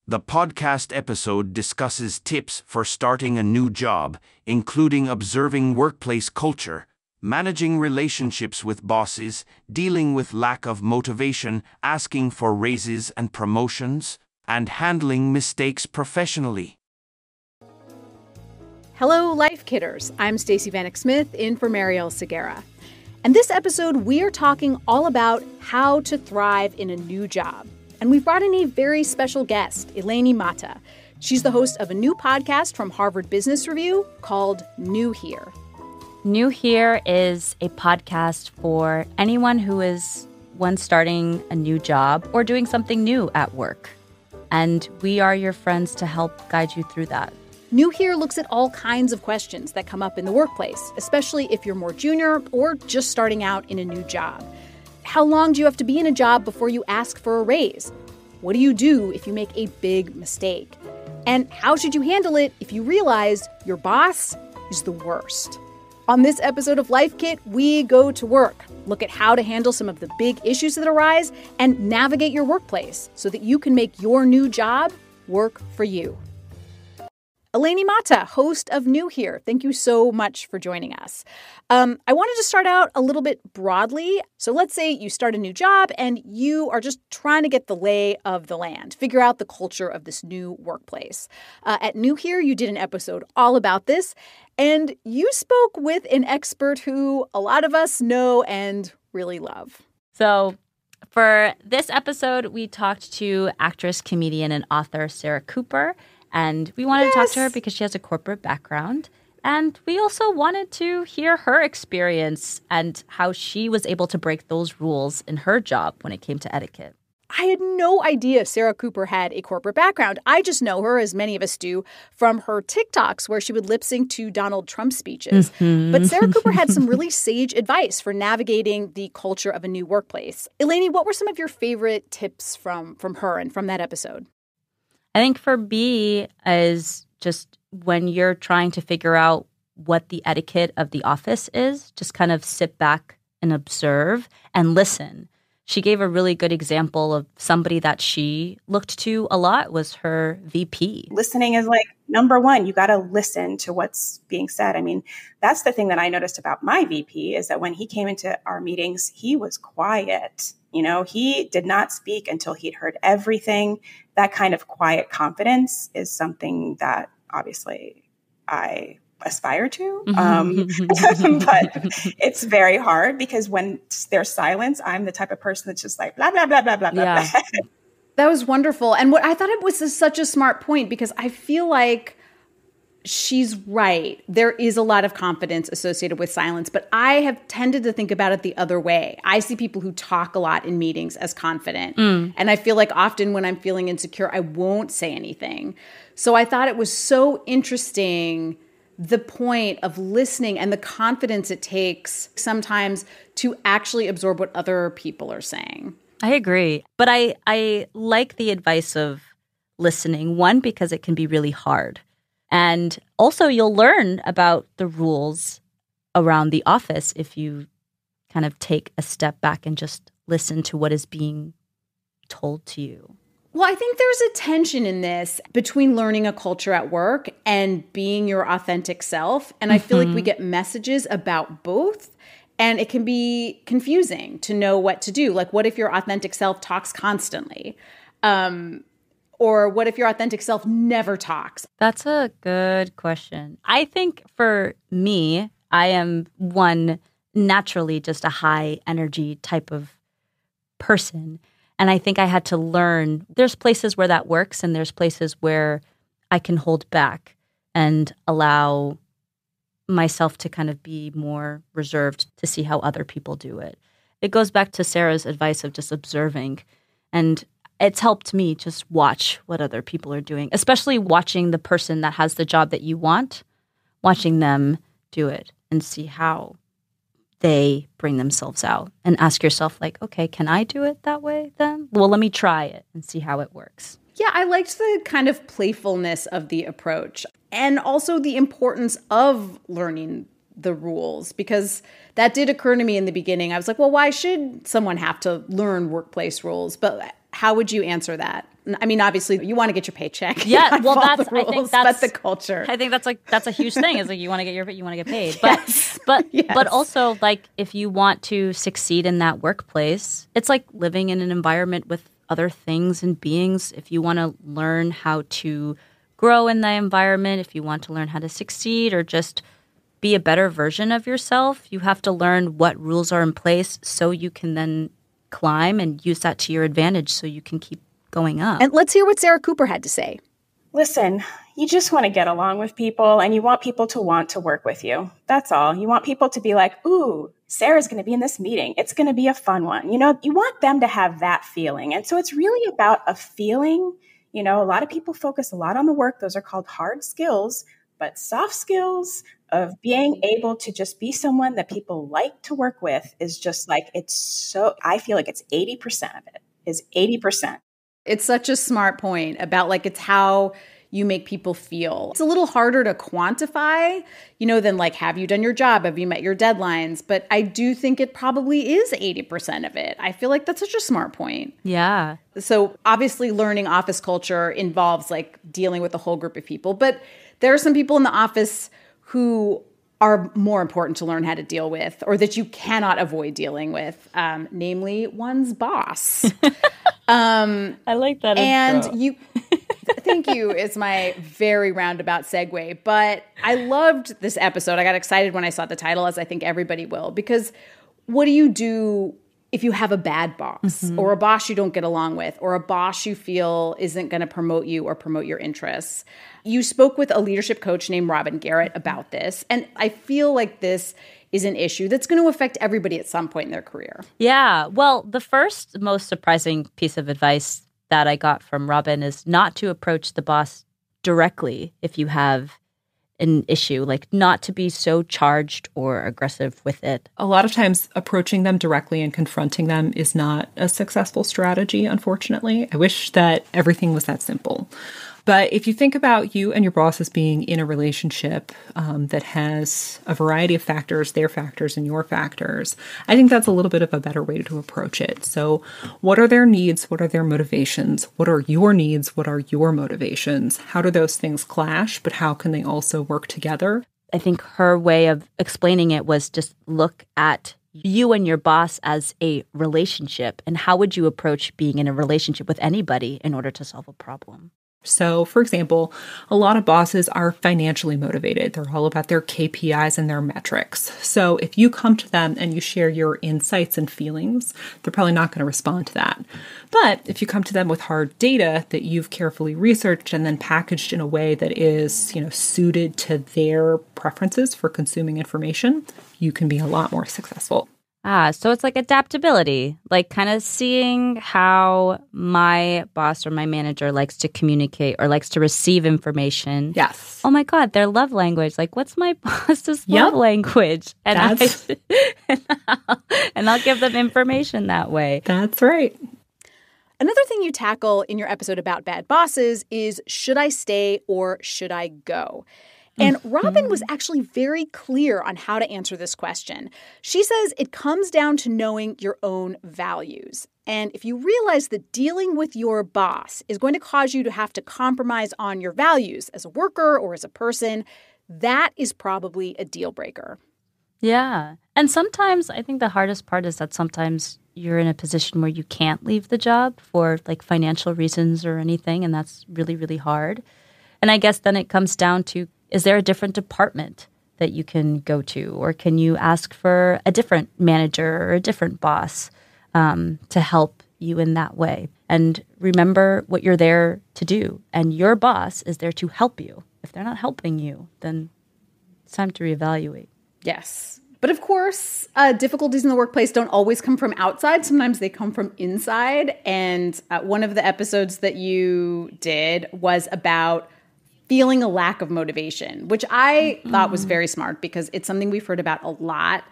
The podcast episode discusses tips for starting a new job, including observing workplace culture, managing relationships with bosses, dealing with lack of motivation, asking for raises and promotions, and handling mistakes professionally. Hello, Life Kidders. I'm Stacey Vanek Smith in for Mariel Segura. And this episode, we are talking all about how to thrive in a new job. And we've brought in a very special guest, Eleni Mata. She's the host of a new podcast from Harvard Business Review called New Here. New Here is a podcast for anyone who is starting a new job or doing something new at work. And we are your friends to help guide you through that. New Here looks at all kinds of questions that come up in the workplace, especially if you're more junior or just starting out in a new job. How long do you have to be in a job before you ask for a raise? What do you do if you make a big mistake? And how should you handle it if you realize your boss is the worst? On this episode of Life Kit, we go to work, look at how to handle some of the big issues that arise, and navigate your workplace so that you can make your new job work for you. Eleni Mata, host of New Here, thank you so much for joining us. I wanted to start out a little bit broadly. So let's say you start a new job and you are just trying to get the lay of the land, figure out the culture of this new workplace. At New Here, you did an episode all about this, and you spoke with an expert who a lot of us know and really love. So for this episode, we talked to actress, comedian, and author Sarah Cooper. And we wanted to talk to her because she has a corporate background. And we also wanted to hear her experience and how she was able to break those rules in her job when it came to etiquette. I had no idea Sarah Cooper had a corporate background. I just know her, as many of us do, from her TikToks where she would lip sync to Donald Trump speeches. But Sarah Cooper had some really sage advice for navigating the culture of a new workplace. Eleni, what were some of your favorite tips from her and from that episode? I think for me is just when you're trying to figure out what the etiquette of the office is, just kind of sit back and observe and listen. She gave a really good example of somebody that she looked to a lot was her VP. Listening is like number one. You got to listen to what's being said. I mean, that's the thing that I noticed about my VP is that when he came into our meetings, he was quiet. You know, he did not speak until he'd heard everything. That kind of quiet confidence is something that obviously I aspire to. But it's very hard because when there's silence, I'm the type of person that's just like, blah, blah, blah, blah, blah, blah. That was wonderful. And what I thought it was such a smart point because I feel like she's right. There is a lot of confidence associated with silence, but I have tended to think about it the other way. I see people who talk a lot in meetings as confident. And I feel like often when I'm feeling insecure, I won't say anything. So I thought it was so interesting, the point of listening and the confidence it takes sometimes to actually absorb what other people are saying. I agree. But I like the advice of listening, one, because it can be really hard. And also, you'll learn about the rules around the office if you kind of take a step back and just listen to what is being told to you. Well, I think there's a tension in this between learning a culture at work and being your authentic self. And I feel like we get messages about both. And it can be confusing to know what to do. Like, what if your authentic self talks constantly? Or what if your authentic self never talks? That's a good question. I think for me, I am naturally just a high energy type of person. And I think I had to learn, there's places where that works and there's places where I can hold back and allow myself to kind of be more reserved to see how other people do it. It goes back to Sarah's advice of just observing. And it's helped me just watch what other people are doing, especially watching the person that has the job that you want, watching them do it and see how they bring themselves out and ask yourself like, okay, can I do it that way then? Well, let me try it and see how it works. Yeah, I liked the kind of playfulness of the approach and also the importance of learning the rules, because that did occur to me in the beginning. I was like, well, why should someone have to learn workplace rules? But how would you answer that? I mean, obviously, you want to get your paycheck. Yeah, well, I think think that's the culture. I think that's a huge thing. Is like you want to get paid, Yes. but also like if you want to succeed in that workplace, it's like living in an environment with other things and beings. If you want to learn how to grow in the environment, if you want to learn how to succeed or just be a better version of yourself, you have to learn what rules are in place so you can then climb and use that to your advantage so you can keep going up. And let's hear what Sarah Cooper had to say. Listen, you just want to get along with people and you want people to want to work with you. That's all. You want people to be like, ooh, Sarah's going to be in this meeting. It's going to be a fun one. You know, you want them to have that feeling. And so it's really about a feeling. You know, a lot of people focus a lot on the work. Those are called hard skills, but soft skills of being able to just be someone that people like to work with is just like, I feel like it's 80% of it is 80%. It's such a smart point about like, it's how you make people feel. It's a little harder to quantify, than like, have you done your job? Have you met your deadlines? But I do think it probably is 80% of it. I feel like that's such a smart point. Yeah. So obviously learning office culture involves like dealing with a whole group of people, but there are some people in the office who are more important to learn how to deal with or that you cannot avoid dealing with, namely one's boss. I like that. And thank you, is my very roundabout segue. But I loved this episode. I got excited when I saw the title, as I think everybody will, because what do you do if you have a bad boss or a boss you don't get along with or a boss you feel isn't going to promote you or promote your interests? You spoke with a leadership coach named Robin Garrett about this. And I feel like this is an issue that's going to affect everybody at some point in their career. Yeah. Well, the first most surprising piece of advice that I got from Robin is not to approach the boss directly if you have an issue, like not to be so charged or aggressive with it. A lot of times approaching them directly and confronting them is not a successful strategy, unfortunately. I wish that everything was that simple. But if you think about you and your boss as being in a relationship that has a variety of factors, their factors and your factors, I think that's a little bit of a better way to approach it. So what are their needs? What are their motivations? What are your needs? What are your motivations? How do those things clash? But how can they also work together? I think her way of explaining it was just look at you and your boss as a relationship. And how would you approach being in a relationship with anybody in order to solve a problem? So, for example, a lot of bosses are financially motivated. They're all about their KPIs and their metrics. So if you come to them and you share your insights and feelings, they're probably not going to respond to that. But if you come to them with hard data that you've carefully researched and then packaged in a way that is, suited to their preferences for consuming information, you can be a lot more successful. So it's like adaptability, like kind of seeing how my boss or my manager likes to communicate or likes to receive information. Yes. Oh my God, their love language. Like, what's my boss's love language? And I'll give them information that way. That's right. Another thing you tackle in your episode about bad bosses is, should I stay or should I go? And Robin was actually very clear on how to answer this question. She says it comes down to knowing your own values. And if you realize that dealing with your boss is going to cause you to have to compromise on your values as a worker or as a person, that is probably a deal breaker. Yeah. And sometimes I think the hardest part is that sometimes you're in a position where you can't leave the job for like financial reasons or anything. And that's really, really hard. And I guess then it comes down to, is there a different department that you can go to? Or can you ask for a different manager or a different boss to help you in that way? And remember what you're there to do. And your boss is there to help you. If they're not helping you, then it's time to reevaluate. Yes. But of course, difficulties in the workplace don't always come from outside. Sometimes they come from inside. And one of the episodes that you did was about feeling a lack of motivation, which I thought was very smart because it's something we've heard about a lot.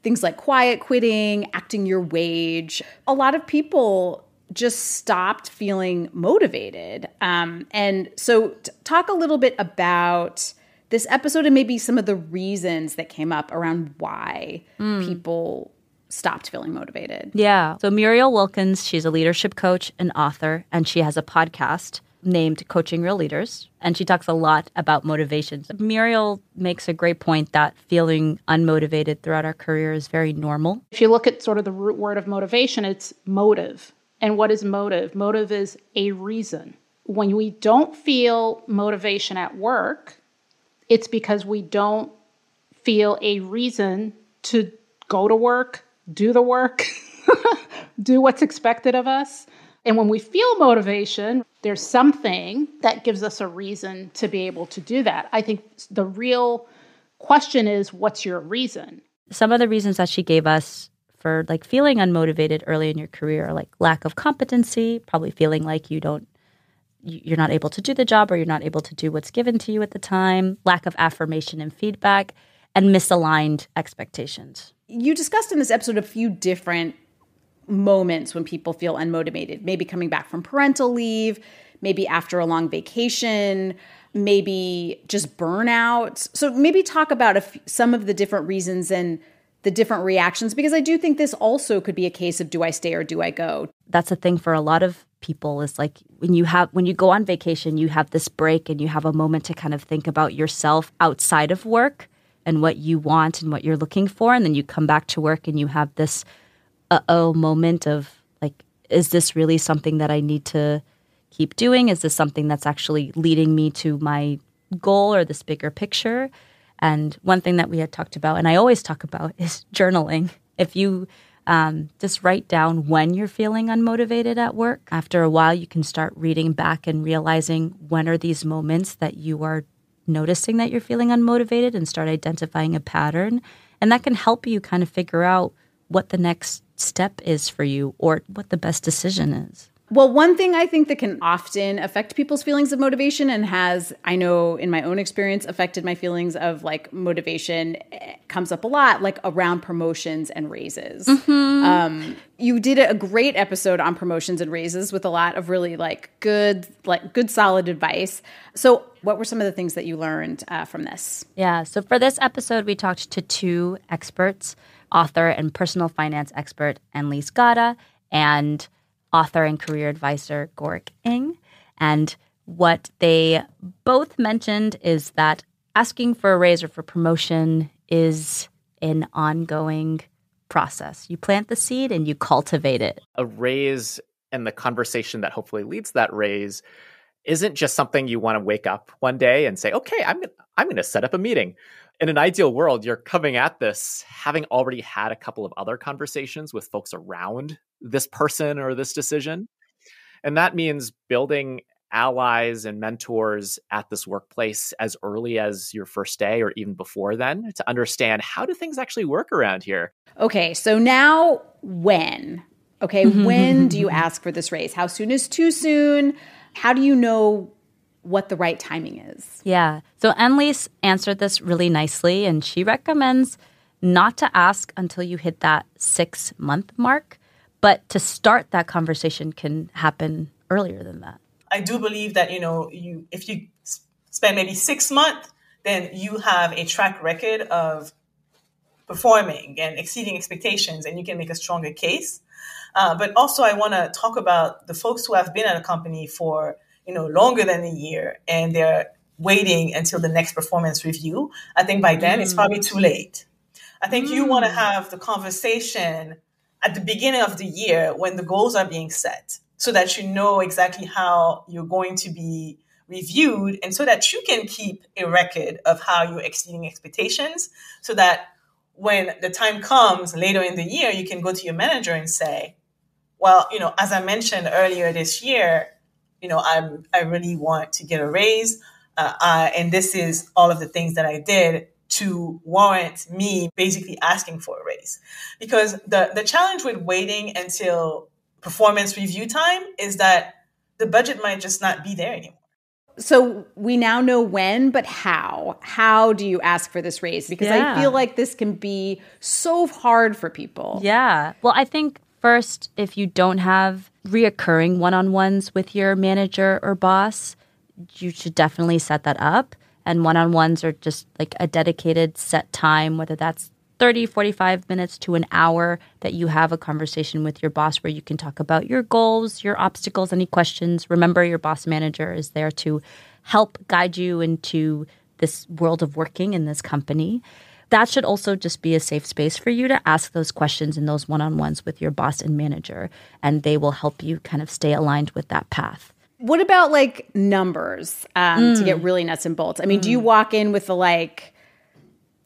Things like quiet quitting, acting your wage. A lot of people just stopped feeling motivated. And so talk a little bit about this episode and maybe some of the reasons that came up around why people stopped feeling motivated? Yeah. So Muriel Wilkins, she's a leadership coach and author, and she has a podcast named Coaching Real Leaders, and she talks a lot about motivation. Muriel makes a great point that feeling unmotivated throughout our career is very normal. If you look at sort of the root word of motivation, it's motive. And what is motive? Motive is a reason. When we don't feel motivation at work, it's because we don't feel a reason to go to work, do the work, do what's expected of us. And when we feel motivation, there's something that gives us a reason to be able to do that. I think the real question is, what's your reason? Some of the reasons that she gave us for like feeling unmotivated early in your career are like lack of competency, probably feeling like you're not able to do the job or you're not able to do what's given to you at the time, lack of affirmation and feedback, and misaligned expectations. You discussed in this episode a few different moments when people feel unmotivated, maybe coming back from parental leave, maybe after a long vacation, maybe just burnout. So maybe talk about some of the different reasons and the different reactions, because I do think this also could be a case of do I stay or do I go? That's a thing for a lot of people is like when you go on vacation, you have this break and you have a moment to kind of think about yourself outside of work and what you want and what you're looking for. And then you come back to work and you have this moment of like, is this really something that I need to keep doing? Is this something that's actually leading me to my goal or this bigger picture? And one thing that we had talked about, and I always talk about, is journaling. If you just write down when you're feeling unmotivated at work, after a while you can start reading back and realizing when are these moments that you are noticing that you're feeling unmotivated and start identifying a pattern. And that can help you kind of figure out what the next step is for you or what the best decision is. Well, one thing I think that can often affect people's feelings of motivation and has, I know in my own experience, affected my feelings of like motivation comes up a lot, like around promotions and raises. Mm-hmm. You did a great episode on promotions and raises with a lot of really good solid advice. So what were some of the things that you learned from this? Yeah. So for this episode, we talked to two experts, author and personal finance expert Annalise Gada and author and career advisor Gorik Ng. And what they both mentioned is that asking for a raise or for promotion is an ongoing process. You plant the seed and you cultivate it. A raise and the conversation that hopefully leads to that raise isn't just something you want to wake up one day and say, okay, I'm going to set up a meeting. In an ideal world, you're coming at this having already had a couple of other conversations with folks around this person or this decision. And that means building allies and mentors at this workplace as early as your first day or even before then to understand how do things actually work around here. Okay, so now when? Okay, when do you ask for this raise? How soon is too soon? How do you know what the right timing is? Yeah. So Annalise answered this really nicely, and she recommends not to ask until you hit that 6-month mark, but to start that conversation can happen earlier than that. I do believe that, if you spend maybe 6 months, then you have a track record of performing and exceeding expectations, and you can make a stronger case. But also I want to talk about the folks who have been at a company for longer than a year, and they're waiting until the next performance review. I think by then it's probably too late. I think you want to have the conversation at the beginning of the year when the goals are being set so that you know exactly how you're going to be reviewed and so that you can keep a record of how you're exceeding expectations so that when the time comes later in the year, you can go to your manager and say, well, as I mentioned earlier this year, I really want to get a raise. And this is all of the things that I did to warrant me basically asking for a raise. Because the challenge with waiting until performance review time is that the budget might just not be there anymore. So we now know when, but how? How do you ask for this raise? Because I feel like this can be so hard for people. Yeah. Well, I think first, if you don't have reoccurring one-on-ones with your manager or boss, you should definitely set that up. And one-on-ones are just like a dedicated set time, whether that's 30, 45 minutes to an hour that you have a conversation with your boss where you can talk about your goals, your obstacles, any questions. Remember, your boss manager is there to help guide you into this world of working in this company. That should also just be a safe space for you to ask those questions in those one-on-ones with your boss and manager, and they will help you kind of stay aligned with that path. What about like numbers to get really nuts and bolts? I mean, do you walk in with the like,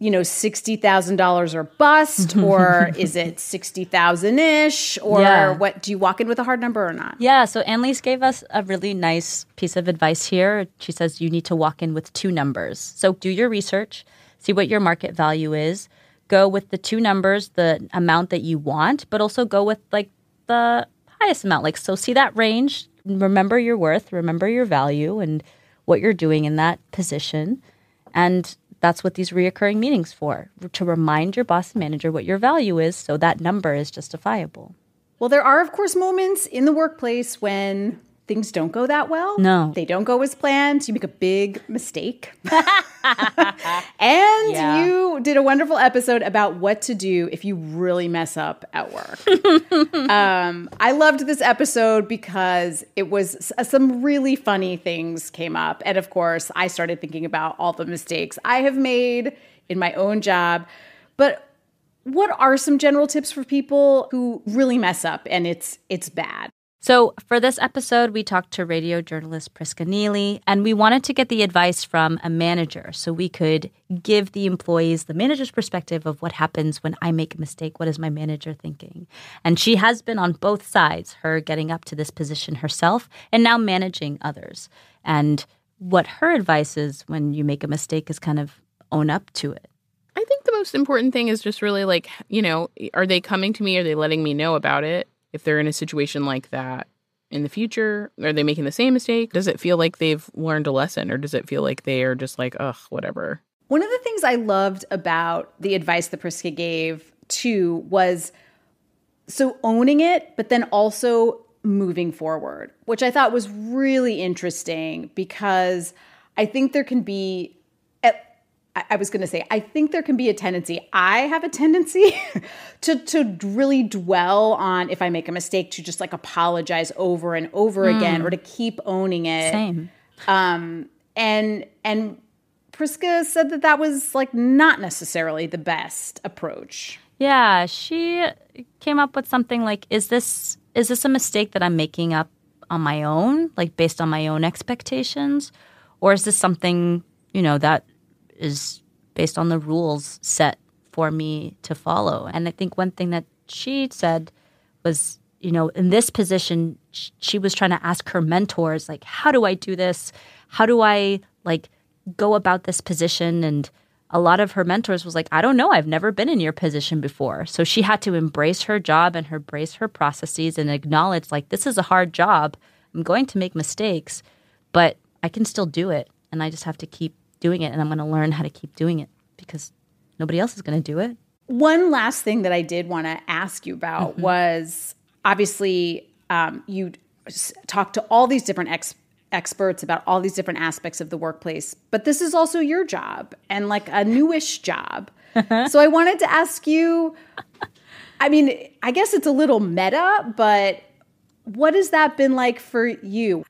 $60,000 or bust, or is it 60,000-ish, or what? Do you walk in with a hard number or not? Yeah, so Annalise gave us a really nice piece of advice here. She says you need to walk in with 2 numbers. So do your research, see what your market value is, go with the 2 numbers, the amount that you want, but also go with like the highest amount. Like, so see that range, remember your worth, remember your value and what you're doing in that position. And that's what these reoccurring meetings for, to remind your boss and manager what your value is so that number is justifiable. Well, there are, of course, moments in the workplace when things don't go that well. No. They don't go as planned. You make a big mistake. And you did a wonderful episode about what to do if you really mess up at work. I loved this episode because it was some really funny things came up. And of course, I started thinking about all the mistakes I have made in my own job. But what are some general tips for people who really mess up and it's bad? So for this episode, we talked to radio journalist Priska Neely, and we wanted to get the advice from a manager so we could give the employees the manager's perspective of what happens when I make a mistake. What is my manager thinking? And she has been on both sides, her getting up to this position herself and now managing others. And what her advice is when you make a mistake is kind of own up to it. I think the most important thing is just really like, are they coming to me? Are they letting me know about it? If they're in a situation like that in the future, are they making the same mistake? Does it feel like they've learned a lesson, or does it feel like they are just like, ugh, whatever? One of the things I loved about the advice that Priska gave, too, was so owning it, but then also moving forward, which I thought was really interesting because I think there can be I think there can be a tendency, I have a tendency to really dwell on if I make a mistake to just like apologize over and over again or to keep owning it. Same. And Priska said that was like not necessarily the best approach. Yeah, she came up with something like, is this a mistake that I'm making up on my own, like based on my own expectations? Or is this something, that is based on the rules set for me to follow? And I think one thing that she said was, in this position, she was trying to ask her mentors, like, how do I do this? How do I, go about this position? And a lot of her mentors was like, I don't know. I've never been in your position before. So she had to embrace her job and embrace her processes and acknowledge, this is a hard job. I'm going to make mistakes, but I can still do it. And I just have to keep doing it, and I'm going to learn how to keep doing it because nobody else is going to do it. One last thing that I did want to ask you about was obviously you talked to all these different experts about all these different aspects of the workplace, but this is also your job and like a newish job. So I wanted to ask you, I mean, I guess it's a little meta, but what has that been like for you?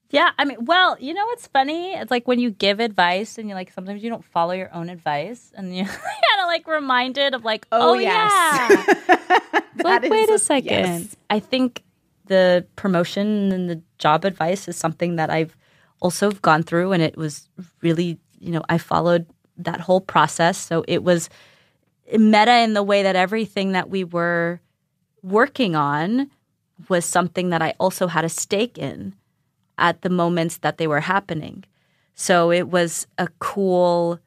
Yeah, I mean, well, what's funny? It's like when you give advice and you sometimes you don't follow your own advice and you're kind of reminded of oh yes. Yeah. Wait a second. Yes. I think the promotion and the job advice is something that I've also gone through, and it was really, I followed that whole process. So it was meta in the way that everything that we were working on was something that I also had a stake in at the moments that they were happening. So it was a cool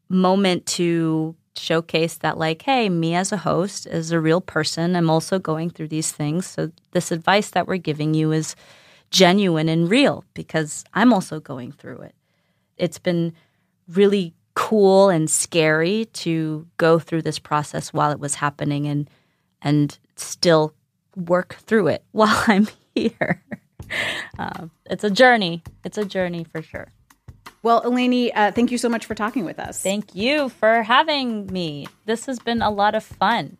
moment to showcase that hey, me as a host, as a real person, I'm also going through these things. So this advice that we're giving you is genuine and real because I'm also going through it. It's been really cool and scary to go through this process while it was happening and still work through it while I'm here. It's a journey. It's a journey for sure. Well, Eleni, thank you so much for talking with us. Thank you for having me. This has been a lot of fun.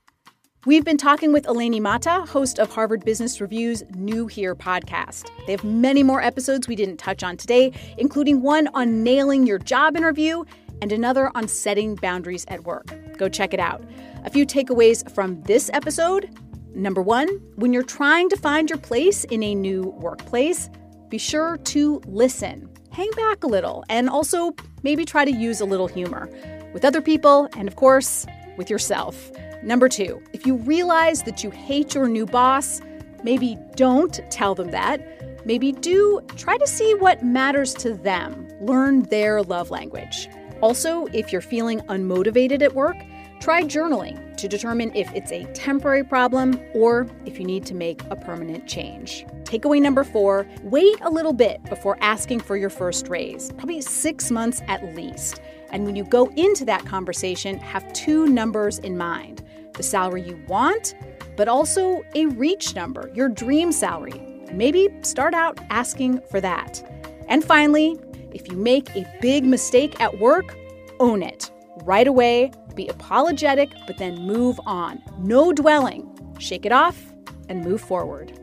We've been talking with Eleni Mata, host of Harvard Business Review's New Here podcast. They have many more episodes we didn't touch on today, including one on nailing your job interview and another on setting boundaries at work. Go check it out. A few takeaways from this episode. Number one, when you're trying to find your place in a new workplace, be sure to listen. Hang back a little, and also maybe try to use a little humor with other people and, of course, with yourself. Number two, if you realize that you hate your new boss, maybe don't tell them that. Maybe do try to see what matters to them. Learn their love language. Also, if you're feeling unmotivated at work, try journaling to determine if it's a temporary problem or if you need to make a permanent change. Takeaway number 4, wait a little bit before asking for your first raise, probably 6 months at least. And when you go into that conversation, have 2 numbers in mind: the salary you want, but also a reach number, your dream salary. Maybe start out asking for that. And finally, if you make a big mistake at work, own it right away. Be apologetic, but then move on. No dwelling. Shake it off and move forward.